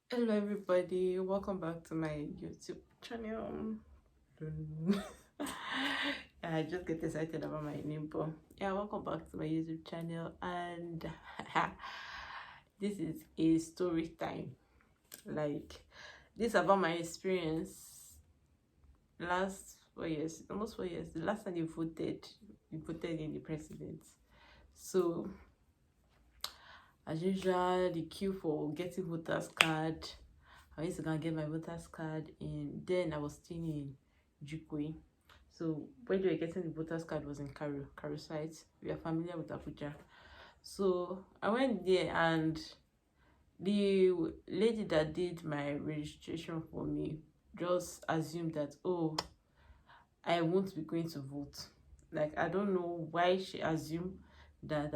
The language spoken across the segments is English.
Hello everybody, welcome back to my YouTube channel. I just get excited about my name, but yeah, welcome back to my YouTube channel, and this is a story time. Like, this about my experience last 4 years, almost 4 years. The last time you voted in the president. So as usual, the queue for getting voters card. I used to go and get my voters card, and then I was staying in Jukwe. So when we were getting the voters card was in Karo site. We are familiar with Abuja. So I went there, and the lady that did my registration for me just assumed that, oh, I won't be going to vote. Like, I don't know why she assumed that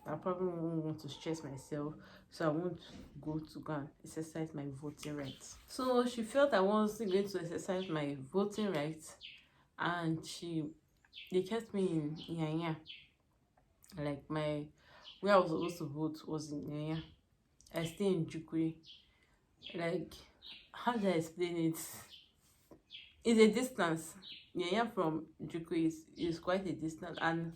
I probably won't want to stress myself, so I won't go and exercise my voting rights. So she felt I wasn't going to exercise my voting rights, and they kept me in Yanya. Like, my where I was supposed to vote was in Yanya. I stay in Jukwe. Like, how do I explain it? It's a distance. Yanya from Jukwe is quite a distance, and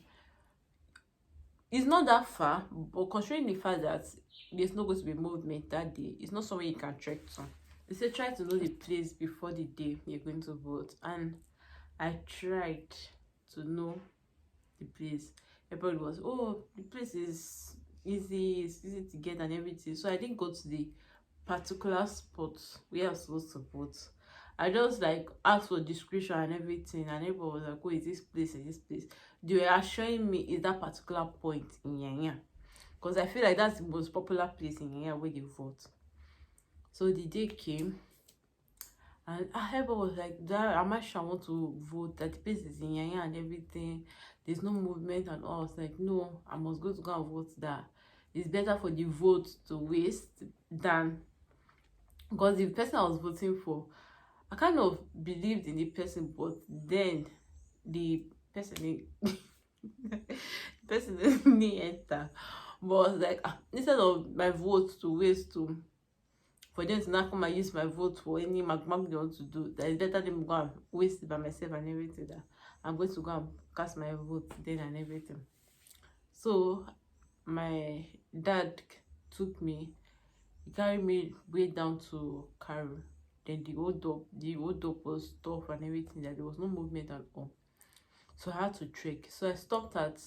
it's not that far, but considering the fact that there's not going to be movement that day, it's not somewhere you can trek to. They say try to know the place before the day you're going to vote, and I tried to know the place. Everybody was, oh, the place is easy, it's easy to get and everything. So I didn't go to the particular spot where I was supposed to vote. I just like asked for description and everything, and everybody was like, oh, is this place, is this place? They were assuring me is that particular point in Yanya, because I feel like that's the most popular place in Yanya where they vote. So the day came, and everybody was like, that am I sure I want to vote, that the place is in Yanya and everything, there's no movement and all. I was like, no, I must go and vote there. It's better for the vote to waste than, because the person I was voting for, I kind of believed in the person, but then the person the person didn't enter. But I was like, instead of my vote to waste to for them to not come and use my vote for any mag they want to do, that is better than go and waste it by myself and everything. That I'm going to go and cast my vote then and everything. So my dad took me, he carried me way down to Cairo. Then the old up was tough and everything, that there was no movement at all. So I had to trek. So I stopped at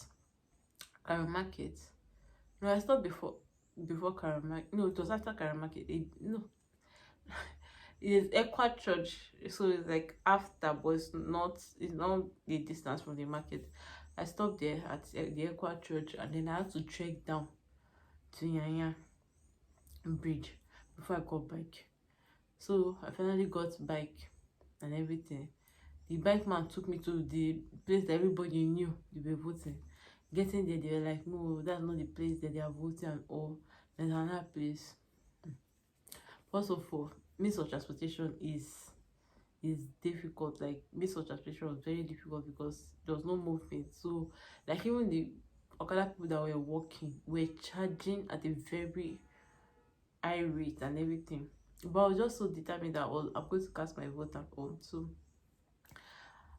Cairo Market. No, I stopped before Cairo Market. No, it was after Cairo Market. No, it is Equa Church. So it's like after, but it's not the distance from the market. I stopped there at the Equa Church, and then I had to trek down to Yanya Bridge before I got back. So I finally got bike and everything. The bike man took me to the place that everybody knew they were voting. Getting there, they were like, no, that's not the place that they are voting and all. There's another place. First of all, means of transportation is difficult. Like, means of transportation was very difficult because there was no movement. So like, even the other people that were walking were charging at a very high rate and everything. But I was just so determined that I'm going to cast my vote at home. So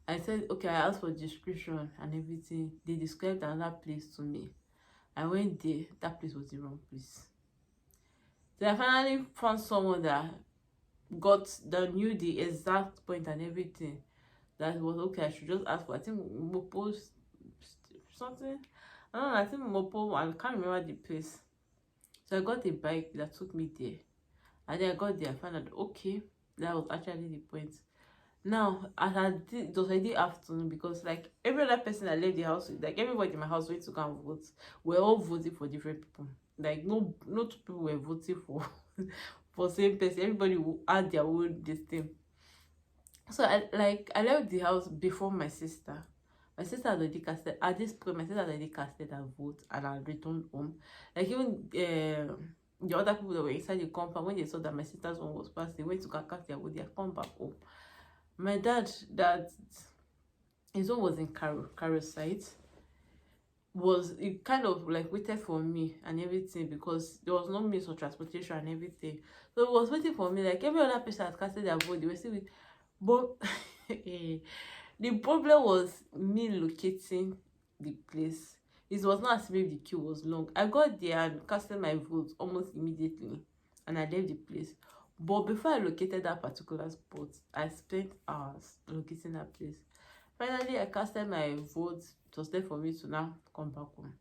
I said, okay, I asked for description and everything. They described another place to me. I went there, that place was the wrong place. So I finally found someone that knew the exact point and everything. That was okay, I should just ask for, I think, Mopo something. I don't know, I think Mopo, I can't remember the place. So I got a bike that took me there. And then I got there, I found out, okay, that was actually the point. Now, as I did, it was already afternoon, because like every other person that left the house, like everybody in my house went to go and vote. We're all voting for different people. Like, no two people were voting for for same person. Everybody will add their own this thing. So I left the house before my sister. My sister had already casted at this point. My sister had already casted her vote, and I returned home. Like, even the other people that were inside the compound, when they saw that my sister's one was passed, they went to go and cast their vote. They had come back home. My dad, that his own was in Caro site. was, it kind of like waited for me and everything, because there was no means of transportation and everything. So it was waiting for me like every other person had casted their vote. They were still with, but the problem was me locating the place. It was not as if the queue was long. I got there and casted my vote almost immediately, and I left the place. But before I located that particular spot, I spent hours locating that place. Finally, I casted my vote. It was there for me to now come back home.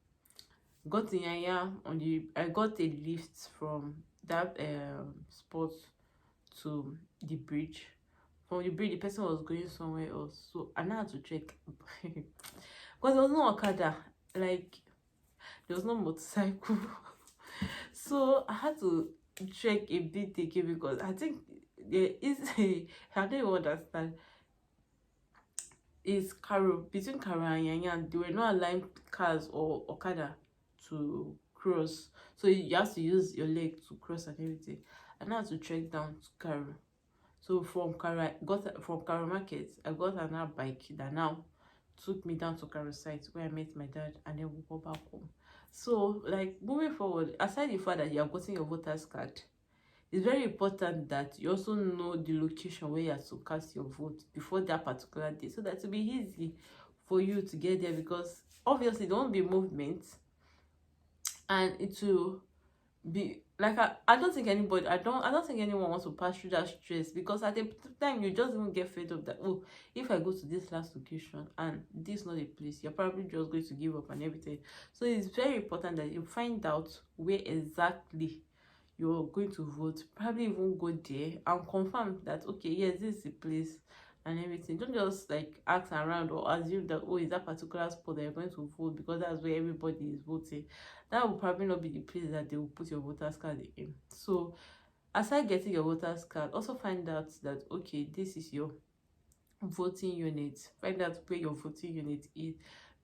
Got in Yanya on the. I got a lift from that spot to the bridge. From the bridge, the person was going somewhere else, so I now had to check because there was no Okada, like there was no motorcycle. So I had to check a bit again, because I think there is a, I don't even understand. Is Karo, between Karo and Yanyan, they were not allowing cars or Okada to cross. So you have to use your leg to cross and everything. And I had to trek down to Karo. So from Karo Market, I got another bike that now took me down to Karo site, where I met my dad, and then we go back home. So like moving forward, aside the fact that you have gotten your voter's card, it's very important that you also know the location where you have to cast your vote before that particular day, so that it will be easy for you to get there, because obviously there won't be movement, and it will be like, I don't think anybody, I don't think anyone wants to pass through that stress, because at the time you just even get fed up that, oh, if I go to this last location and this is not a place, you're probably just going to give up and everything. So it's very important that you find out where exactly you're going to vote, probably even go there and confirm that, okay, yes, this is the place and everything. Don't just like ask around or assume that, oh, is that particular spot that you're going to vote because that's where everybody is voting. That will probably not be the place that they will put your voter's card in. So aside getting your voter's card, also find out that, okay, this is your voting unit. Find out where your voting unit is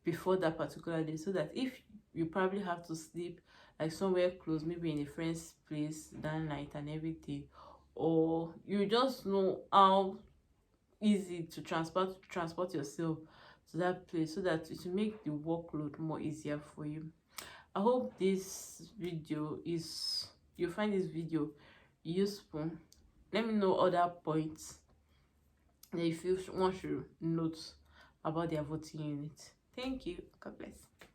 before that particular day, so that if you probably have to sleep like somewhere close, maybe in a friend's place that night and everything, or you just know how easy to transport yourself to that place, so that it will make the workload more easier for you. I hope this video is, you find this video useful. Let me know other points that you feel one should note about their voting unit. Thank you. God bless.